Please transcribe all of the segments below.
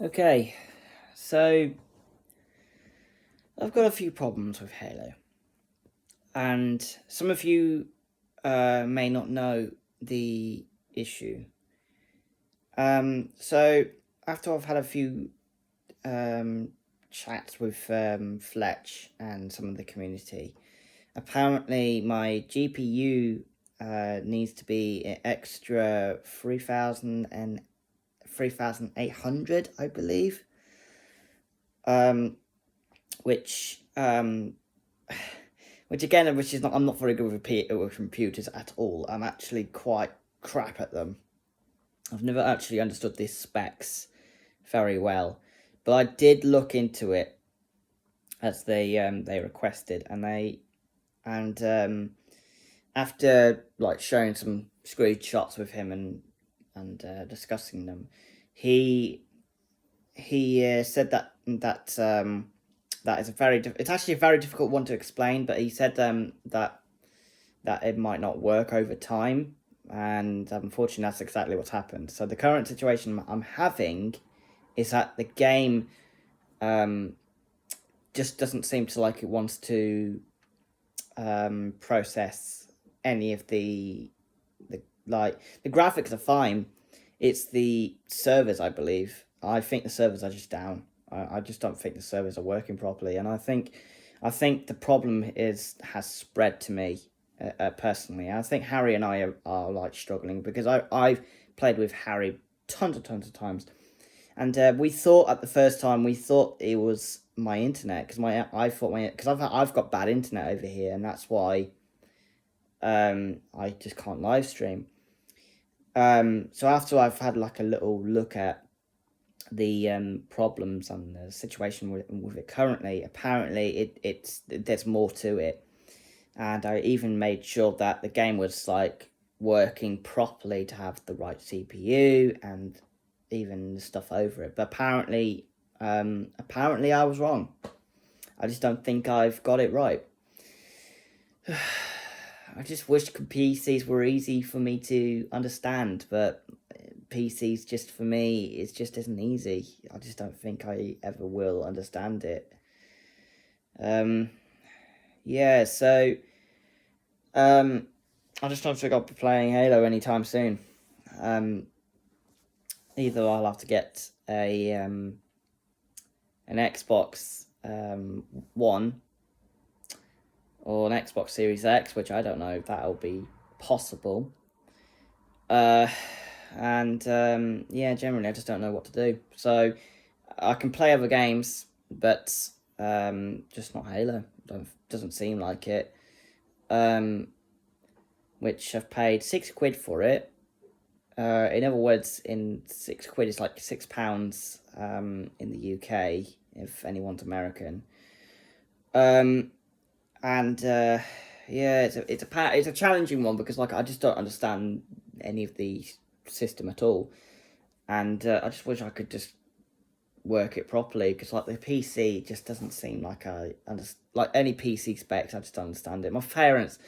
Okay, so I've got a few problems with Halo, and some of you may not know the issue. So after I've had a few chats with Fletch and some of the community, apparently my GPU needs to be an extra 3,000 and 3,800, I believe. Which which is not, I'm not very good with computers at all. I'm actually quite crap at them. I've never actually understood these specs very well, but I did look into it as they requested, and after like showing some screenshots with him and discussing them, he said that that is it's actually a very difficult one to explain, but he said that it might not work over time, and unfortunately that's exactly what's happened. So the current situation I'm having is that the game just doesn't seem to like it wants to process any of the graphics are fine. It's the servers, I believe. I think the servers are just down. I just don't think the servers are working properly, and I think the problem has spread to me personally. I think Harry and I are like struggling because I've played with Harry tons of times, and we thought at the first time it was my internet because I've got bad internet over here, and that's why I just can't live stream. So after I've had like a little look at the problems and the situation with it currently, apparently there's more to it, and I even made sure that the game was like working properly to have the right CPU and even stuff over it. But apparently I was wrong. I just don't think I've got it right. I just wish PCs were easy for me to understand, but PCs just for me, it just isn't easy. I just don't think I ever will understand it. Yeah, so I just don't think I'll be playing Halo anytime soon. Either I'll have to get an Xbox One or an Xbox Series X, which I don't know if that'll be possible. And generally I just don't know what to do. So I can play other games, but just not Halo. Doesn't seem like it. Which I've paid £6 for it. In other words, in £6 it's like £6 in the UK if anyone's American. It's a challenging one because like I just don't understand any of the system at all, and I just wish I could just work it properly because like the PC just doesn't seem like like any PC specs. I just don't understand it. My parents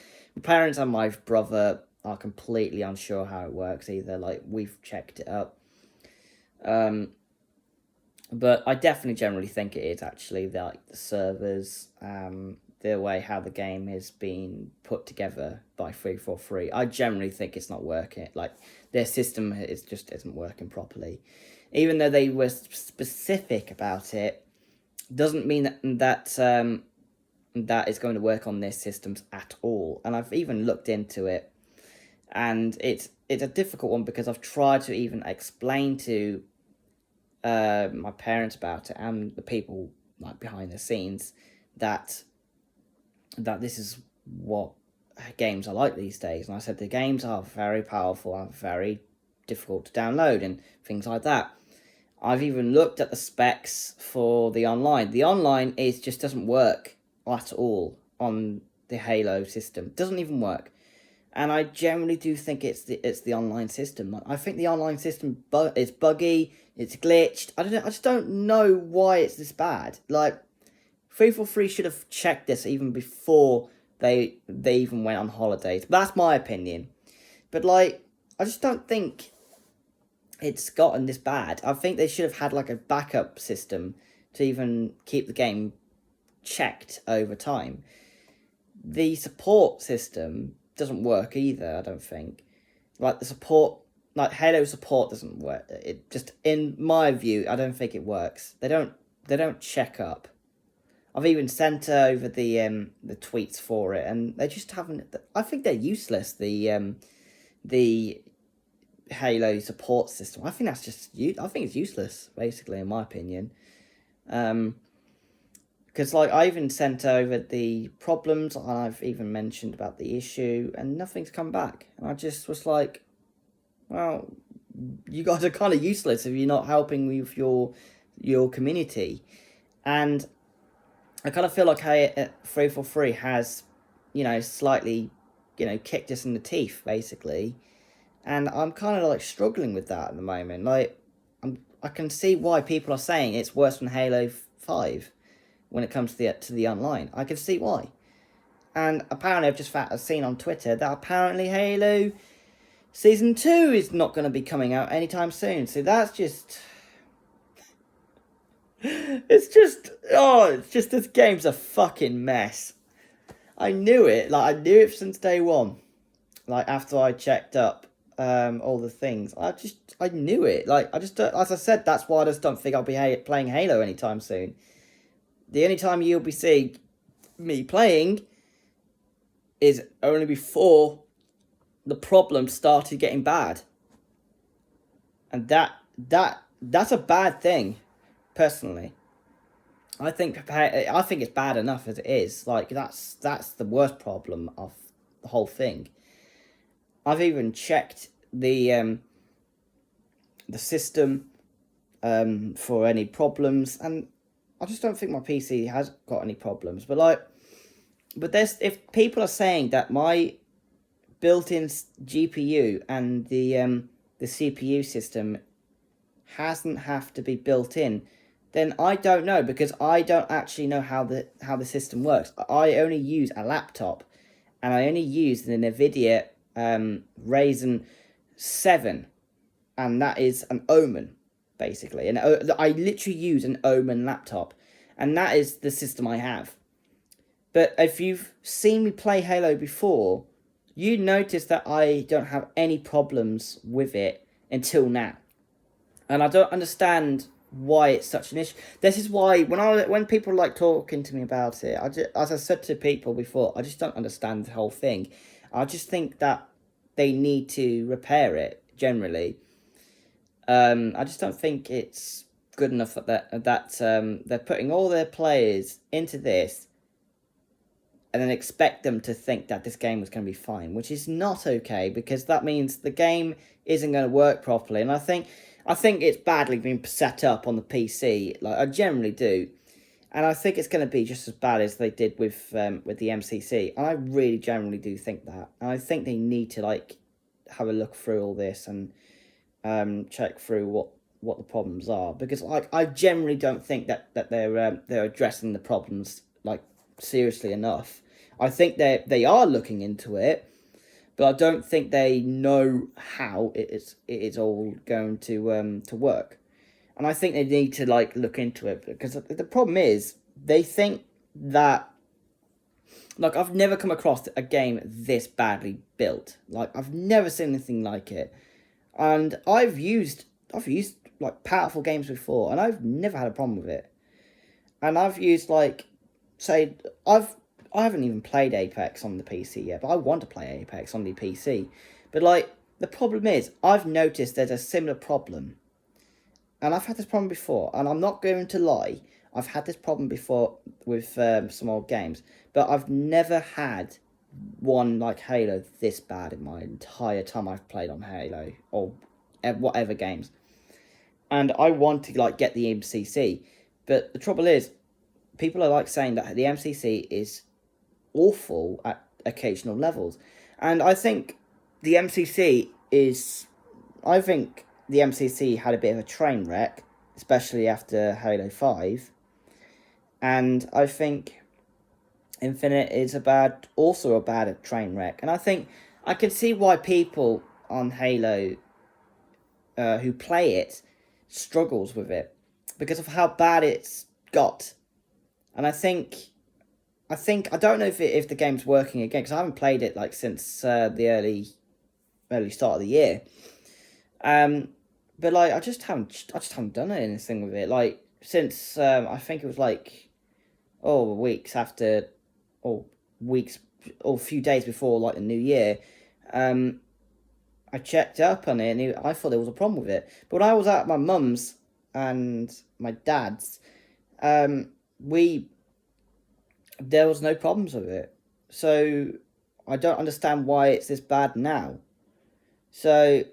and my brother are completely unsure how it works either. Like we've checked it up, but I definitely generally think it is actually the servers, the way how the game is being put together by 343. I generally think it's not working. Like their system isn't working properly, even though they were specific about it. Doesn't mean that is going to work on their systems at all. And I've even looked into it, and it's a difficult one because I've tried to even explain to my parents about it and the people like behind the scenes that this is what games are like these days. And I said the games are very powerful and very difficult to download and things like that. I've even looked at the specs for the online. The online just doesn't work at all on the Halo system. It doesn't even work. And I generally do think it's the online system. I think the online system is buggy. It's glitched. I just don't know why it's this bad. Like 343 should have checked this even before they even went on holidays. But that's my opinion. But like I just don't think it's gotten this bad. I think they should have had like a backup system to even keep the game checked over time. The support system doesn't work either, I don't think. Like the support, like Halo support doesn't work. It just, in my view, I don't think it works. They don't check up. I've even sent over the tweets for it, and they just haven't. I think they're useless. The Halo support system. I think that's just I think it's useless, basically, in my opinion. Because like I even sent over the problems, and I've even mentioned about the issue, and nothing's come back. And I just was like, well, you guys are kind of useless if you're not helping with your community. And I kind of feel like 343 has, slightly, kicked us in the teeth, basically. And I'm kind of like struggling with that at the moment. Like, I can see why people are saying it's worse than Halo 5 when it comes to the online. I can see why. And apparently I've seen on Twitter that apparently Halo Season 2 is not going to be coming out anytime soon. So that's just... it's just this game's a fucking mess. I knew it. Like, I knew it since day one. Like, after I checked up all the things. I knew it. Like, as I said, that's why I just don't think I'll be playing Halo anytime soon. The only time you'll be seeing me playing is only before the problem started getting bad. And that's a bad thing, personally. I think it's bad enough as it is. Like, that's the worst problem of the whole thing. I've even checked the system for any problems, and I just don't think my PC has got any problems. But if people are saying that my built-in GPU and the CPU system hasn't have to be built in, then I don't know, because I don't actually know how the system works. I only use a laptop, and I only use the NVIDIA Ryzen 7, and that is an Omen, basically. And I literally use an Omen laptop, and that is the system I have. But if you've seen me play Halo before, you notice that I don't have any problems with it until now. And I don't understand why it's such an issue. This is why when people like talking to me about it, as I said to people before, I just don't understand the whole thing. I just think that they need to repair it generally. I just don't think it's good enough that they're putting all their players into this and then expect them to think that this game was going to be fine, which is not okay, because that means the game isn't going to work properly. And I think it's badly been set up on the PC. Like, I generally do. And I think it's going to be just as bad as they did with the MCC. And I really generally do think that. And I think they need to, like, have a look through all this and check through what the problems are. Because, like, I generally don't think that they're addressing the problems, like, seriously enough. I think they are looking into it, but I don't think they know how it is all going to work. And I think they need to, like, look into it, because the problem is they think that, like, I've never come across a game this badly built. Like, I've never seen anything like it. And I've used like powerful games before, and I've never had a problem with it. And I've used, like, say, I haven't even played Apex on the PC yet, but I want to play Apex on the PC. But, like, the problem is, I've noticed there's a similar problem. And I've had this problem before, and I'm not going to lie, I've had this problem before with some old games, but I've never had one like Halo this bad in my entire time I've played on Halo, or whatever games. And I want to, like, get the MCC, but the trouble is, people are, like, saying that the MCC is awful at occasional levels. And I think the MCC had a bit of a train wreck, especially after Halo 5. And I think Infinite is also a bad train wreck. And I think I can see why people on Halo who play it struggles with it because of how bad it's got. And I don't know if the game's working again, because I haven't played it like since the early start of the year. But like I just haven't done anything with it. Like since I think it was like weeks or a few days before like the new year. I checked up on it and I thought there was a problem with it. But when I was at my mum's and my dad's, there was no problems with it. So I don't understand why it's this bad now. So,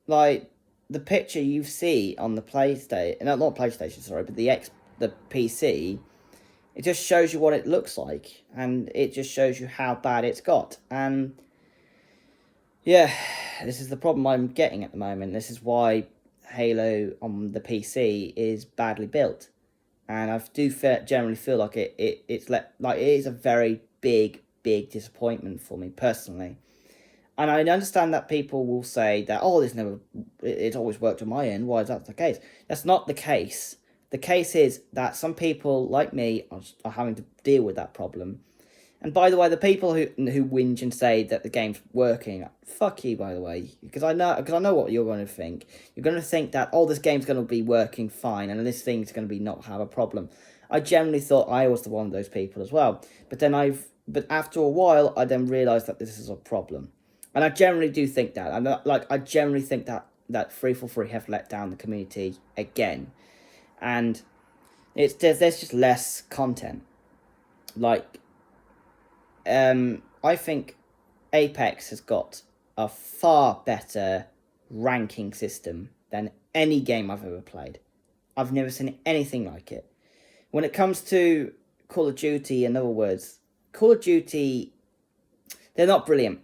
like, the picture you see on the PlayStation, not PlayStation, sorry, but the PC, it just shows you what it looks like, and it just shows you how bad it's got. And yeah, this is the problem I'm getting at the moment. This is why Halo on the PC is badly built, and I do generally feel like it is a very big disappointment for me personally. And I understand that people will say that, it's always worked on my end. Why is that the case? That's not the case. The case is that some people, like me, are having to deal with that problem. And by the way, the people who whinge and say that the game's working, fuck you, by the way. Because I know what you're going to think. You're going to think that, this game's going to be working fine, and this thing's going to be not have a problem. I generally thought I was one of those people as well. But after a while, I then realised that this is a problem. And I generally do think that. I generally think that 343 have let down the community again. And there's just less content. I think Apex has got a far better ranking system than any game I've ever played. I've never seen anything like it. When it comes to Call of Duty, in other words, Call of Duty, they're not brilliant.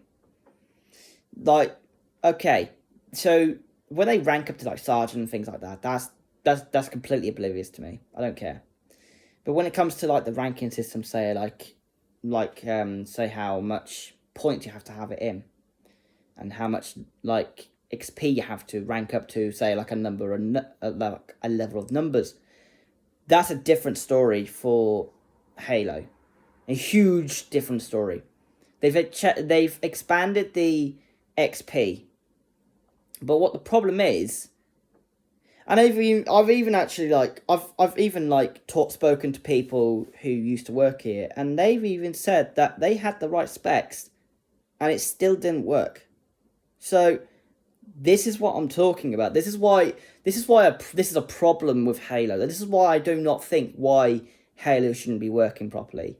Okay, so when they rank up to sergeant and things like that, that's completely oblivious to me. I don't care. But when it comes to the ranking system, say say how much points you have to have it in, and how much XP you have to rank up to, say a level of numbers, that's a different story for Halo, a huge different story. They've expanded the XP, but what the problem is, and I've spoken to people who used to work here, and they've even said that they had the right specs, and it still didn't work. So this is what I'm talking about. This is a problem with Halo. This is why I do not think why Halo shouldn't be working properly,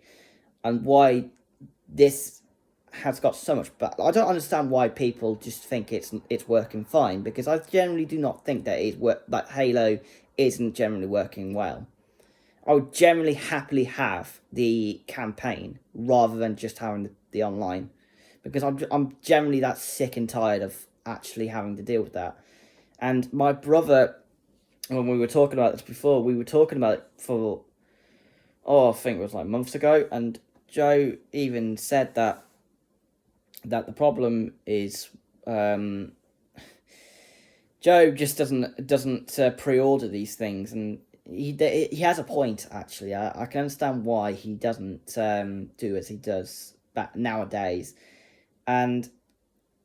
and why this has got so much. But I don't understand why people just think it's working fine, because I generally do not think that Halo isn't generally working well. I would generally happily have the campaign rather than just having the online, because I'm generally that sick and tired of actually having to deal with that. And my brother, when we were talking about this before, we were talking about it for I think it was months ago, and Joe even said that the problem is Joe just doesn't pre-order these things, and he has a point actually. I can understand why he doesn't do as he does nowadays, and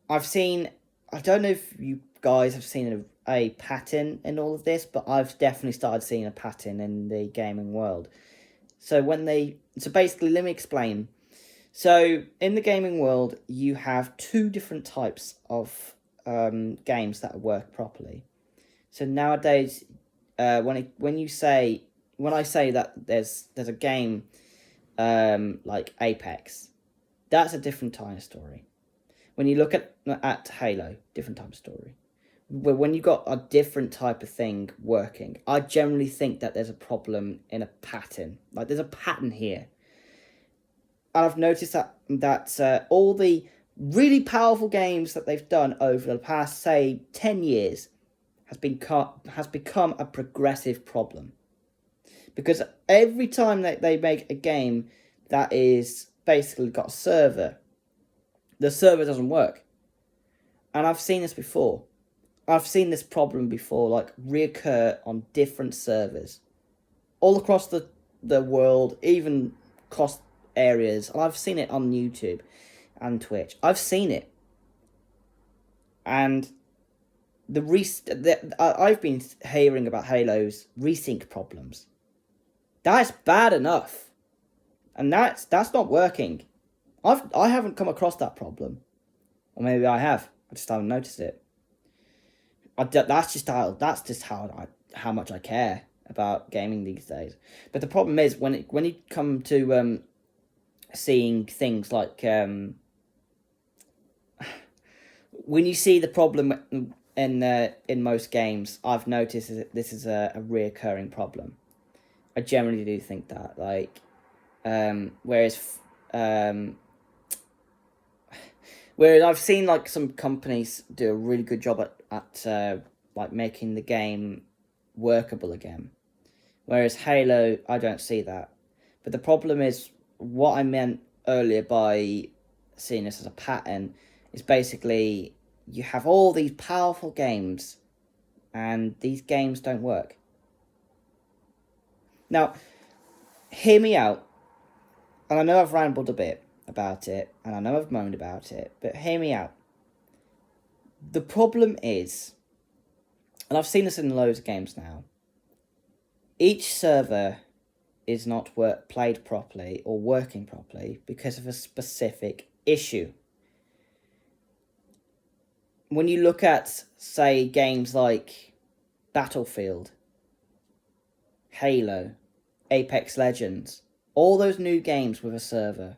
I don't know if you guys have seen a pattern in all of this, but I've definitely started seeing a pattern in the gaming world. So basically, let me explain. So, in the gaming world, you have two different types of games that work properly. So nowadays, when I say that there's a game like Apex, that's a different kind of story. When you look at Halo, different type of story. But when you got a different type of thing working, I generally think that there's a problem in a pattern. There's a pattern here. And I've noticed that all the really powerful games that they've done over the past, say, 10 years has become a progressive problem. Because every time that they make a game that is basically got a server, the server doesn't work. And I've seen this before. I've seen this problem before, like, reoccur on different servers all across the world, even across areas. And I've seen it on YouTube and Twitch. I've seen it. And I've been hearing about Halo's resync problems. That's bad enough. And that's not working. I haven't come across that problem. Or maybe I have. I just haven't noticed it. That's just how much I care about gaming these days. But the problem is when you come to seeing things like when you see the problem in most games, I've noticed that this is a reoccurring problem. I generally do think that, like, whereas I've seen like some companies do a really good job at like making the game workable again, whereas Halo, I don't see that. But the problem is, what I meant earlier by seeing this as a pattern is basically you have all these powerful games, and these games don't work. Now, hear me out, and I know I've rambled a bit about it, and I know I've moaned about it, but hear me out. The problem is, and I've seen this in loads of games now, each server is not played properly or working properly because of a specific issue. When you look at, say, games like Battlefield, Halo, Apex Legends, all those new games with a server,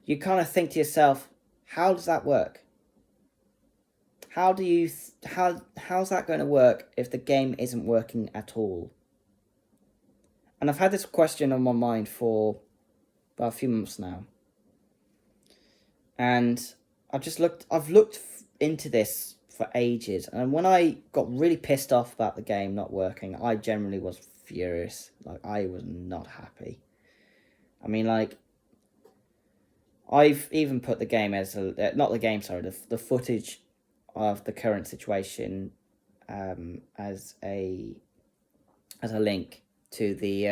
you kind of think to yourself, how does that work? How's that going to work if the game isn't working at all? And I've had this question on my mind for about a few months now. And I've looked into this for ages. And when I got really pissed off about the game not working, I generally was furious. Like, I was not happy. I mean, like, I've even put the game as the footage of the current situation as a link to the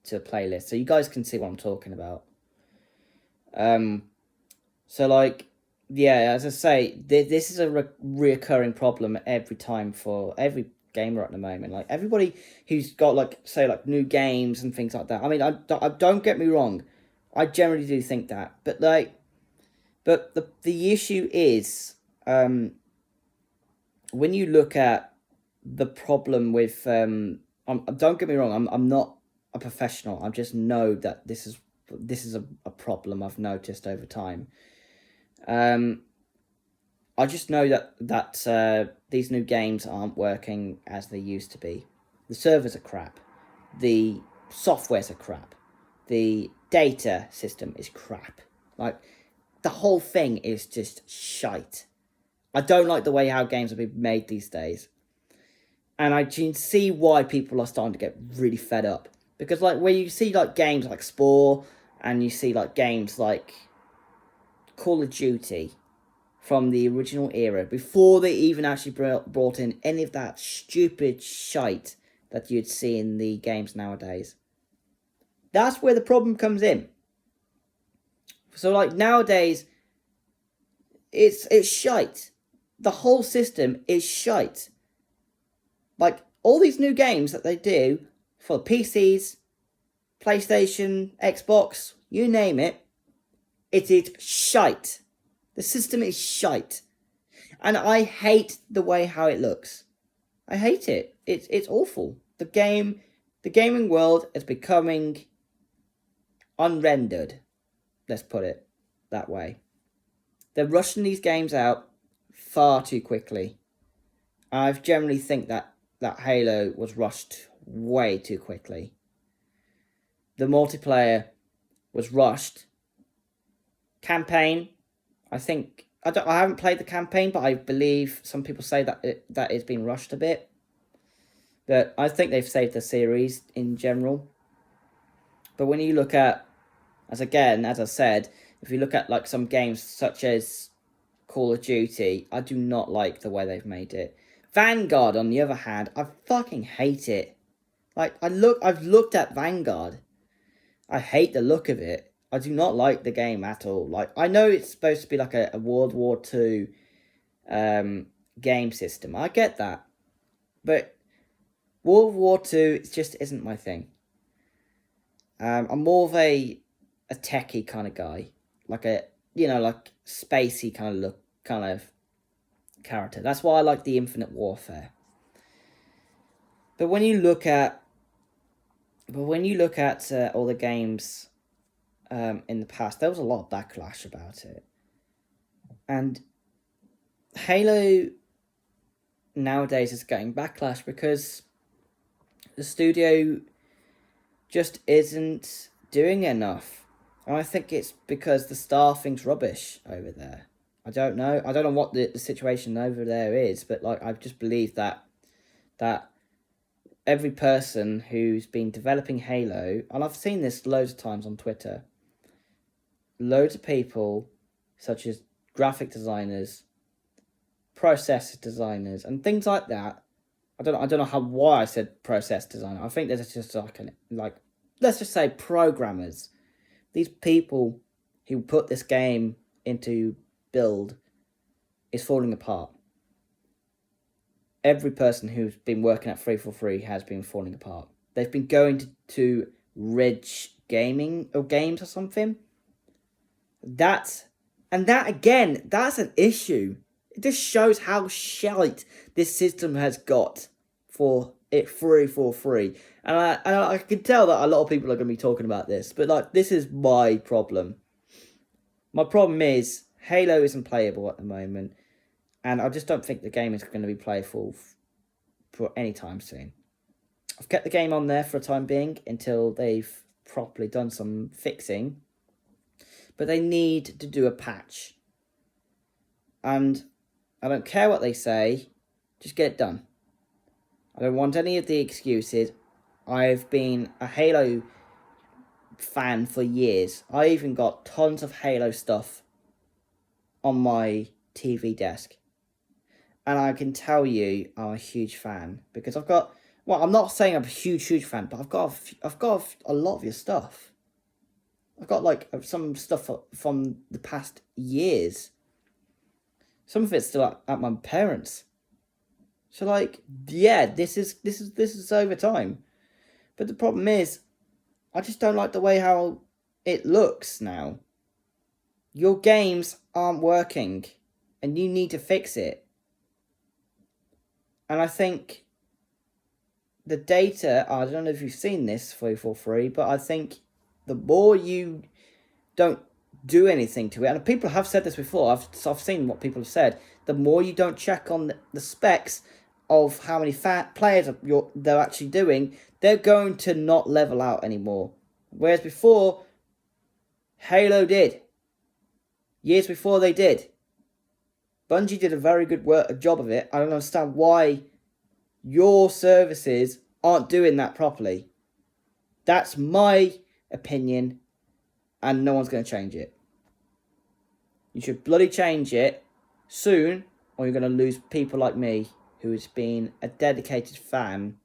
playlist, so you guys can see what I'm talking about. So, like, yeah, as I say, this is a reoccurring problem every time for every gamer at the moment. Like, everybody who's got, like, say, like, new games and things like that. I mean, I don't get me wrong, I generally do think that, but the issue is, when you look at the problem with, don't get me wrong, I'm not a professional. I just know that this is a problem I've noticed over time. I just know that these new games aren't working as they used to be. The servers are crap. The softwares are crap. The data system is crap. Like, the whole thing is just shite. I don't like the way how games are being made these days. And I can see why people are starting to get really fed up. Because, like, where you see, like, games like Spore, and you see, like, games like Call of Duty from the original era, before they even actually brought in any of that stupid shite that you'd see in the games nowadays. That's where the problem comes in. So, like, nowadays, it's shite. The whole system is shite. Like, all these new games that they do for PCs, PlayStation, Xbox, you name it, it is shite. The system is shite. And I hate the way how it looks. I hate it. It's awful. The gaming world is becoming unrendered. Let's put it that way. They're rushing these games out far too quickly. I generally think that Halo was rushed way too quickly. The multiplayer was rushed. Campaign, I haven't played the campaign, but I believe some people say that it's been rushed a bit. But I think they've saved the series in general. But when you look at, as I said, if you look at, like, some games such as Call of Duty, I do not like the way they've made it. Vanguard, on the other hand, I fucking hate it. Like, I've looked at Vanguard. I hate the look of it. I do not like the game at all. Like, I know it's supposed to be like a World War II game system. I get that. But World War II just isn't my thing. I'm more of a techie kind of guy. Like like spacey kind of look, kind of character. That's why I like the Infinite Warfare. But when you look at all the games in the past, there was a lot of backlash about it. And Halo nowadays is getting backlash because the studio just isn't doing enough. And I think it's because the staffing's rubbish over there. I don't know what the situation over there is, but like I just believe that every person who's been developing Halo, and I've seen this loads of times on Twitter, loads of people, such as graphic designers, process designers, and things like that. I don't know why I said process designer. I think there's just like let's just say programmers. These people who put this game into build is falling apart. Every person who's been working at 343 has been falling apart. They've been going to Ridge Gaming or Games or something. That again, that's an issue. It just shows how shite this system has got for it 343. And I can tell that a lot of people are going to be talking about this, but like this is my problem. My problem is Halo isn't playable at the moment, and I just don't think the game is going to be playable for any time soon. I've kept the game on there for a time being until they've properly done some fixing, but they need to do a patch. And I don't care what they say, just get it done. I don't want any of the excuses. I've been a Halo fan for years. I even got tons of Halo stuff on my TV desk. And I can tell you I'm a huge fan because I've got, well, I'm not saying I'm a huge fan, but I've got a lot of your stuff. I've got like some stuff from the past years. Some of it's still at my parents'. So like, yeah, this is over time. But the problem is, I just don't like the way how it looks now. Your games aren't working, and you need to fix it. And I think the data, I don't know if you've seen this 343, but I think the more you don't do anything to it, and people have said this before, I've seen what people have said, the more you don't check on the specs of how many players they're actually doing, they're going to not level out anymore. Whereas before, Halo did. Years before they did. Bungie did a very good job of it. I don't understand why your services aren't doing that properly. That's my opinion, and no one's going to change it. You should bloody change it soon, or you're going to lose people like me, who has been a dedicated fan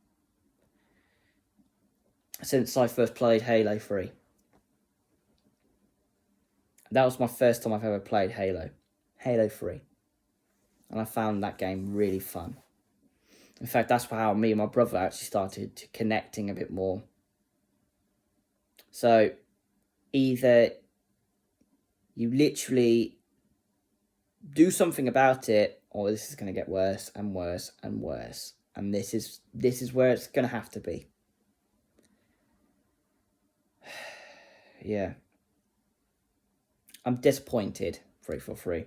since I first played Halo 3. That was my first time I've ever played Halo 3. And I found that game really fun. In fact, that's how me and my brother actually started connecting a bit more. So, either you literally do something about it, or this is going to get worse and worse and worse. And this is where it's going to have to be. Yeah. I'm disappointed, 343.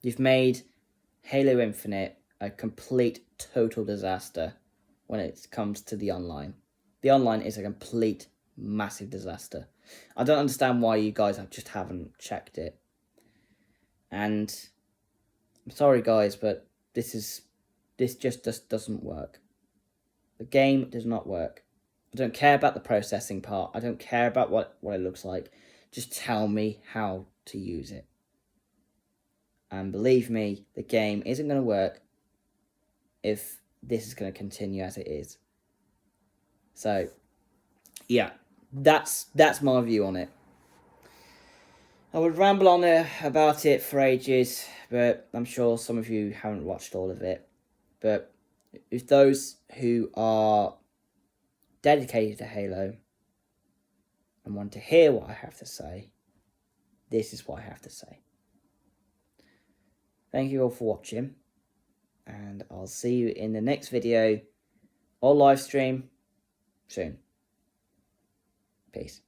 You've made Halo Infinite a complete, total disaster when it comes to the online. The online is a complete, massive disaster. I don't understand why you guys just haven't checked it. And I'm sorry, guys, but this just doesn't work. The game does not work. I don't care about the processing part. I don't care about what it looks like. Just tell me how to use it. And believe me, the game isn't going to work if this is going to continue as it is. So, yeah, that's my view on it. I would ramble on about it for ages, but I'm sure some of you haven't watched all of it. But if those who are dedicated to Halo and want to hear what I have to say, this is what I have to say. Thank you all for watching, and I'll see you in the next video or live stream soon. Peace.